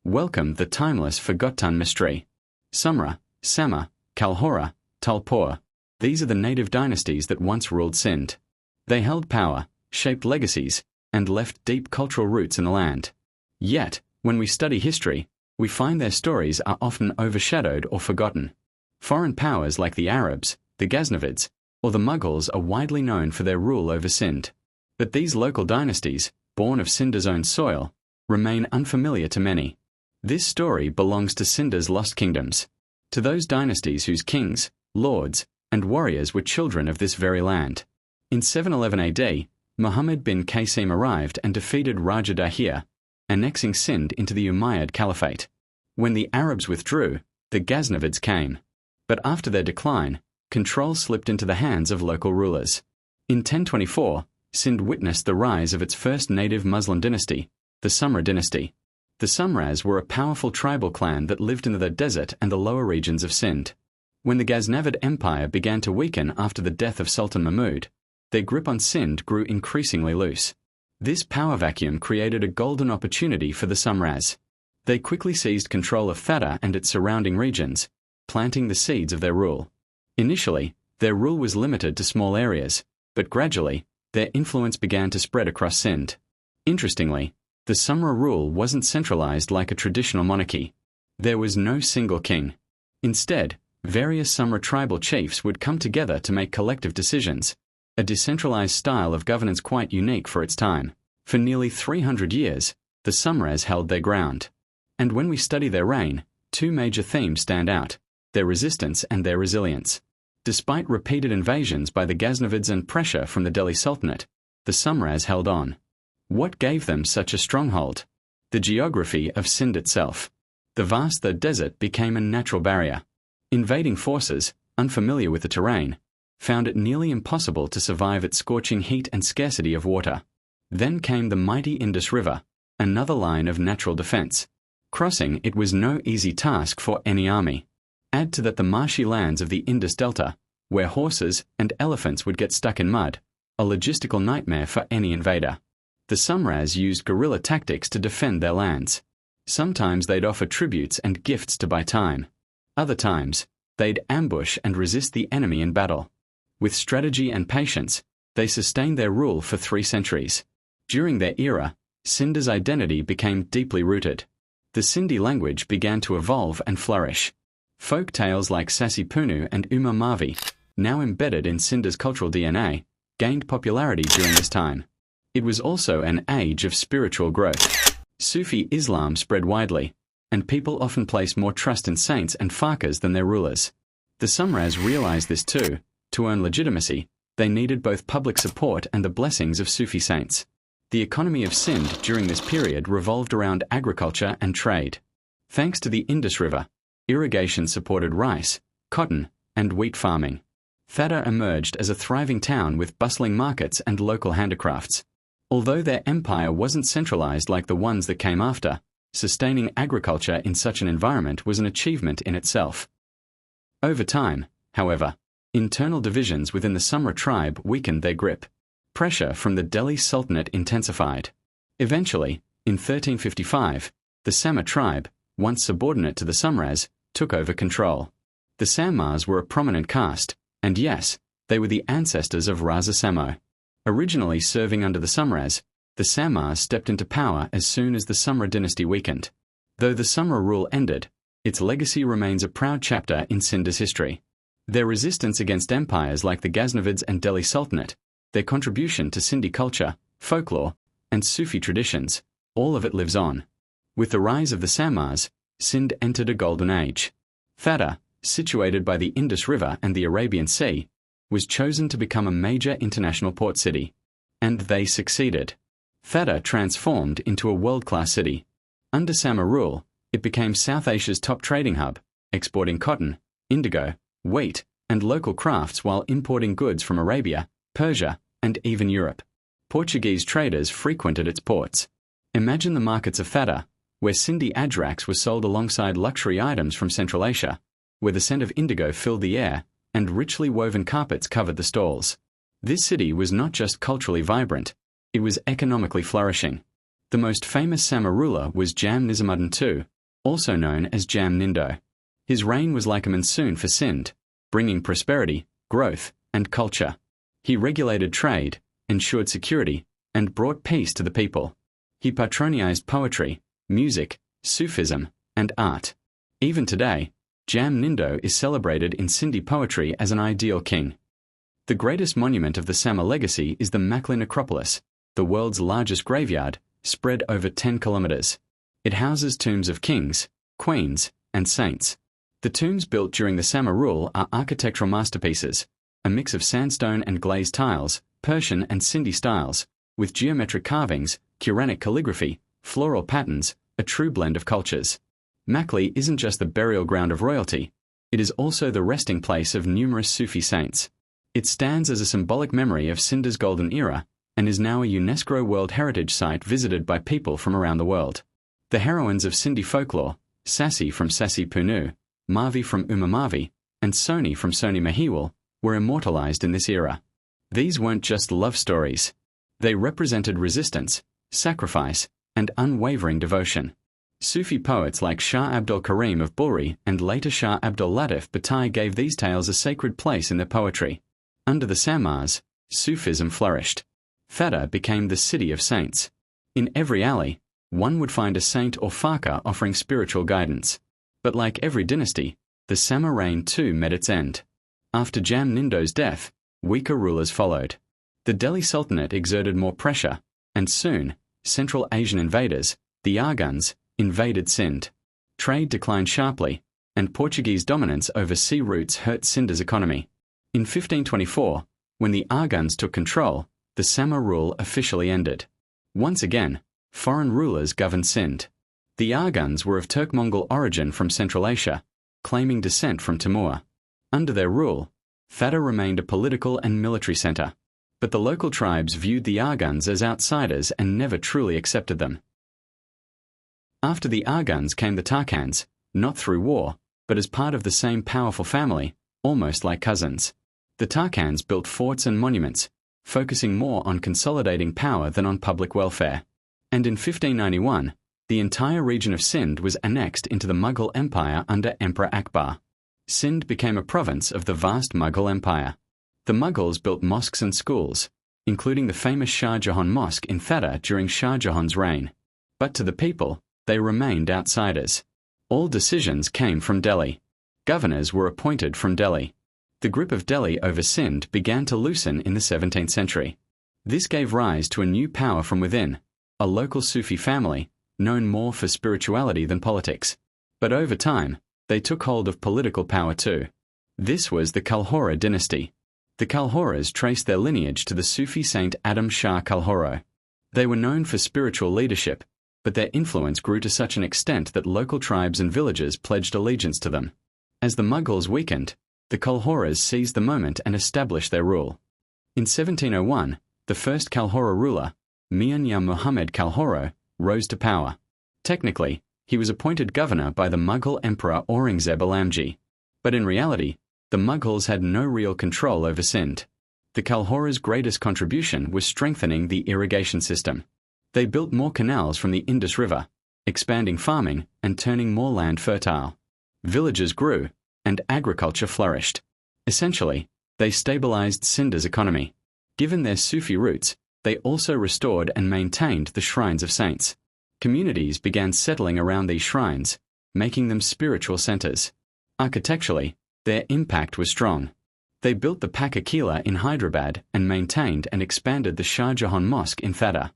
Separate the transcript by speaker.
Speaker 1: Welcome the timeless forgotten mystery. Sumra, Samma, Kalhora, Talpur. These are the native dynasties that once ruled Sindh. They held power, shaped legacies, and left deep cultural roots in the land. Yet, when we study history, we find their stories are often overshadowed or forgotten. Foreign powers like the Arabs, the Ghaznavids, or the Mughals are widely known for their rule over Sindh. But these local dynasties, born of Sindh's own soil, remain unfamiliar to many. This story belongs to Sindh's lost kingdoms, to those dynasties whose kings, lords, and warriors were children of this very land. In 711 AD, Muhammad bin Qasim arrived and defeated Raja Dahir, annexing Sindh into the Umayyad Caliphate. When the Arabs withdrew, the Ghaznavids came. But after their decline, control slipped into the hands of local rulers. In 1024, Sindh witnessed the rise of its first native Muslim dynasty, the Sumra dynasty. The Sumras were a powerful tribal clan that lived in the desert and the lower regions of Sindh. When the Ghaznavid Empire began to weaken after the death of Sultan Mahmud, their grip on Sindh grew increasingly loose. This power vacuum created a golden opportunity for the Sumras. They quickly seized control of Thatta and its surrounding regions, planting the seeds of their rule. Initially, their rule was limited to small areas, but gradually, their influence began to spread across Sindh. Interestingly, the Sumra rule wasn't centralized like a traditional monarchy. There was no single king. Instead, various Sumra tribal chiefs would come together to make collective decisions, a decentralized style of governance quite unique for its time. For nearly 300 years, the Sumras held their ground. And when we study their reign, two major themes stand out: their resistance and their resilience. Despite repeated invasions by the Ghaznavids and pressure from the Delhi Sultanate, the Sumras held on. What gave them such a stronghold? The geography of Sindh itself. The vast desert became a natural barrier. Invading forces, unfamiliar with the terrain, found it nearly impossible to survive its scorching heat and scarcity of water. Then came the mighty Indus River, another line of natural defense. Crossing it was no easy task for any army. Add to that the marshy lands of the Indus Delta, where horses and elephants would get stuck in mud, a logistical nightmare for any invader. The Sumras used guerrilla tactics to defend their lands. Sometimes they'd offer tributes and gifts to buy time. Other times, they'd ambush and resist the enemy in battle. With strategy and patience, they sustained their rule for 3 centuries. During their era, Sindh's identity became deeply rooted. The Sindhi language began to evolve and flourish. Folk tales like Sassi Punu and Uma Mavi, now embedded in Sindh's cultural DNA, gained popularity during this time. It was also an age of spiritual growth. Sufi Islam spread widely, and people often placed more trust in saints and faqirs than their rulers. The Sumras realized this too. To earn legitimacy, they needed both public support and the blessings of Sufi saints. The economy of Sindh during this period revolved around agriculture and trade. Thanks to the Indus River, irrigation supported rice, cotton, and wheat farming. Thatta emerged as a thriving town with bustling markets and local handicrafts. Although their empire wasn't centralized like the ones that came after, sustaining agriculture in such an environment was an achievement in itself. Over time, however, internal divisions within the Sumra tribe weakened their grip. Pressure from the Delhi Sultanate intensified. Eventually, in 1355, the Samma tribe, once subordinate to the Sumras, took over control. The Sammas were a prominent caste, and yes, they were the ancestors of Raja Sammo. Originally serving under the Sumras, the Sammas stepped into power as soon as the Sumra dynasty weakened. Though the Sumra rule ended, its legacy remains a proud chapter in Sindh's history. Their resistance against empires like the Ghaznavids and Delhi Sultanate, their contribution to Sindhi culture, folklore, and Sufi traditions, all of it lives on. With the rise of the Sammas, Sindh entered a golden age. Thatta, situated by the Indus River and the Arabian Sea, was chosen to become a major international port city. And they succeeded. Thatta transformed into a world-class city. Under Samma rule, it became South Asia's top trading hub, exporting cotton, indigo, wheat, and local crafts while importing goods from Arabia, Persia, and even Europe. Portuguese traders frequented its ports. Imagine the markets of Thatta, where Sindhi ajraks were sold alongside luxury items from Central Asia, where the scent of indigo filled the air, and richly woven carpets covered the stalls. This city was not just culturally vibrant, it was economically flourishing. The most famous Samma ruler was Jam Nizamuddin II, also known as Jam Nindo. His reign was like a monsoon for Sindh, bringing prosperity, growth, and culture. He regulated trade, ensured security, and brought peace to the people. He patronized poetry, music, Sufism, and art. Even today, Jam Nindo is celebrated in Sindhi poetry as an ideal king. The greatest monument of the Samma legacy is the Makli Necropolis, the world's largest graveyard, spread over 10 kilometers. It houses tombs of kings, queens, and saints. The tombs built during the Samma rule are architectural masterpieces, a mix of sandstone and glazed tiles, Persian and Sindhi styles, with geometric carvings, Quranic calligraphy, floral patterns, a true blend of cultures. Makli isn't just the burial ground of royalty, it is also the resting place of numerous Sufi saints. It stands as a symbolic memory of Sindh's golden era and is now a UNESCO World Heritage Site visited by people from around the world. The heroines of Sindhi folklore, Sassi from Sassi Punu, Mavi from Uma Mavi, and Soni from Soni Mahiwal, were immortalized in this era. These weren't just love stories. They represented resistance, sacrifice, and unwavering devotion. Sufi poets like Shah Abdul Karim of Bulri and later Shah Abdul Latif Bhai gave these tales a sacred place in their poetry. Under the Sammas, Sufism flourished. Fada became the city of saints. In every alley, one would find a saint or faqih offering spiritual guidance. But like every dynasty, the Samma reign too met its end. After Jam Nindo's death, weaker rulers followed. The Delhi Sultanate exerted more pressure, and soon, Central Asian invaders, the Arghans, invaded Sindh. Trade declined sharply, and Portuguese dominance over sea routes hurt Sindh's economy. In 1524, when the Arghans took control, the Samma rule officially ended. Once again, foreign rulers governed Sindh. The Arghans were of Turk-Mongol origin from Central Asia, claiming descent from Timur. Under their rule, Fada remained a political and military center, but the local tribes viewed the Arghans as outsiders and never truly accepted them. After the Arghans came the Tarkans, not through war, but as part of the same powerful family, almost like cousins. The Tarkans built forts and monuments, focusing more on consolidating power than on public welfare. And in 1591, the entire region of Sindh was annexed into the Mughal Empire under Emperor Akbar. Sindh became a province of the vast Mughal Empire. The Mughals built mosques and schools, including the famous Shah Jahan Mosque in Fada during Shah Jahan's reign. But to the people, they remained outsiders. All decisions came from Delhi. Governors were appointed from Delhi. The grip of Delhi over Sindh began to loosen in the 17th century. This gave rise to a new power from within, a local Sufi family, known more for spirituality than politics. But over time, they took hold of political power too. This was the Kalhora dynasty. The Kalhoras traced their lineage to the Sufi saint Adam Shah Kalhora. They were known for spiritual leadership, but their influence grew to such an extent that local tribes and villages pledged allegiance to them. As the Mughals weakened, the Kalhoras seized the moment and established their rule. In 1701, the first Kalhora ruler, Mian Ya Muhammad Kalhora, rose to power. Technically, he was appointed governor by the Mughal Emperor Aurangzeb Alamji. But in reality, the Mughals had no real control over Sindh. The Kalhora's greatest contribution was strengthening the irrigation system. They built more canals from the Indus River, expanding farming and turning more land fertile. Villages grew, and agriculture flourished. Essentially, they stabilized Sindh's economy. Given their Sufi roots, they also restored and maintained the shrines of saints. Communities began settling around these shrines, making them spiritual centers. Architecturally, their impact was strong. They built the Pakka Qila in Hyderabad and maintained and expanded the Shah Jahan Mosque in Fada.